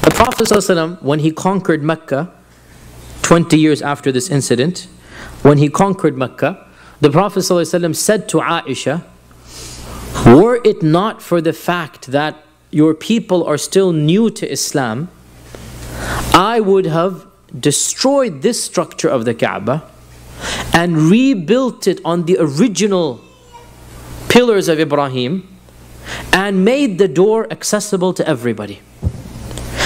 The Prophet ﷺ, when he conquered Mecca, 20 years after this incident, when he conquered Mecca, the Prophet ﷺ said to Aisha, were it not for the fact that your people are still new to Islam, I would have destroyed this structure of the Kaaba and rebuilt it on the original pillars of Ibrahim and made the door accessible to everybody.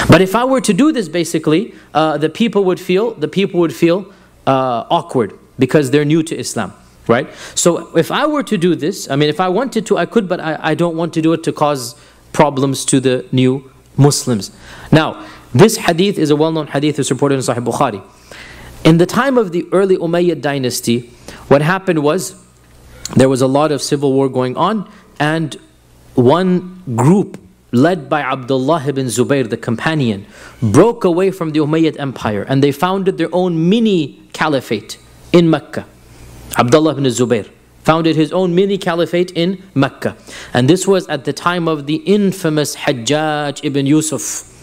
But if I were to do this, basically, the people would feel awkward because they're new to Islam, right? So if I were to do this, I mean, if I wanted to, I could, but I don't want to do it to cause problems to the new Muslims. Now, this hadith is a well-known hadith. It's reported in Sahih Bukhari. In the time of the early Umayyad dynasty, what happened was there was a lot of civil war going on, and one group led by Abdullah ibn Zubair, the companion, broke away from the Umayyad Empire, and they founded their own mini caliphate in Mecca. Abdullah ibn Zubair founded his own mini caliphate in Mecca. And this was at the time of the infamous Hajjaj Ibn Yusuf,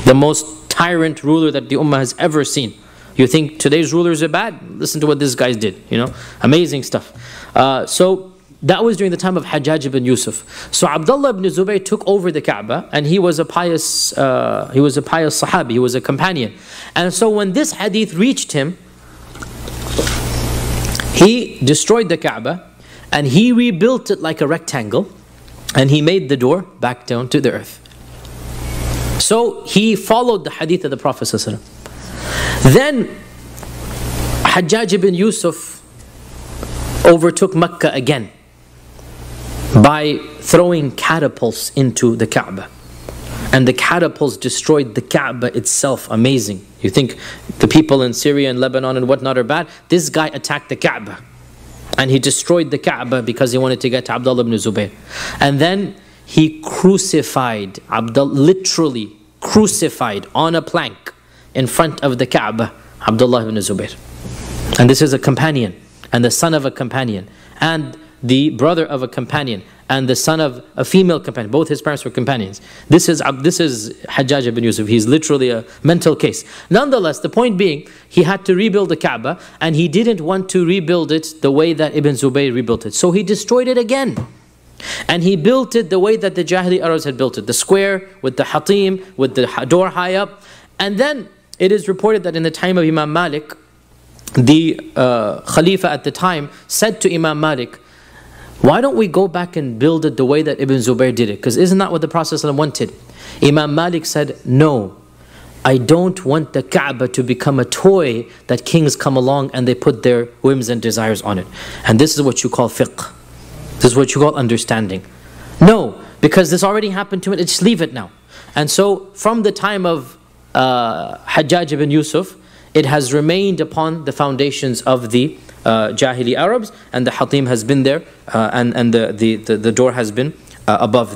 the most tyrant ruler that the Ummah has ever seen. You think today's rulers are bad? Listen to what this guy did, you know, amazing stuff. So that was during the time of Hajjaj Bin Yusuf. So Abdullah ibn Zubayr took over the Kaaba, and he was a pious Sahabi, he was a companion. And so when this hadith reached him, he destroyed the Kaaba and he rebuilt it like a rectangle, and he made the door back down to the earth. So he followed the hadith of the Prophet ﷺ. Then Hajjaj ibn Yusuf overtook Mecca again by throwing catapults into the Kaaba. And the catapults destroyed the Kaaba itself. Amazing. You think the people in Syria and Lebanon and whatnot are bad? This guy attacked the Kaaba. And he destroyed the Kaaba because he wanted to get to Abdullah ibn Zubayr. And then he crucified, literally crucified on a plank in front of the Kaaba, Abdullah ibn Zubayr. And this is a companion, and the son of a companion, and the brother of a companion, and the son of a female companion. Both his parents were companions. This is Hajjaj ibn Yusuf. He's literally a mental case. Nonetheless, the point being, he had to rebuild the Kaaba, and he didn't want to rebuild it the way that Ibn Zubayr rebuilt it. So he destroyed it again. And he built it the way that the Jahili Arabs had built it. The square, with the hatim, with the door high up. And then it is reported that in the time of Imam Malik, the Khalifa at the time said to Imam Malik, why don't we go back and build it the way that Ibn Zubayr did it? Because isn't that what the Prophet ﷺ wanted? Imam Malik said, no, I don't want the Kaaba to become a toy that kings come along and they put their whims and desires on it. And this is what you call fiqh. This is what you call understanding. No, because this already happened to it, just leave it now. And so from the time of Hajjaj ibn Yusuf, it has remained upon the foundations of the Jahili Arabs, and the hatim has been there, and the door has been above them.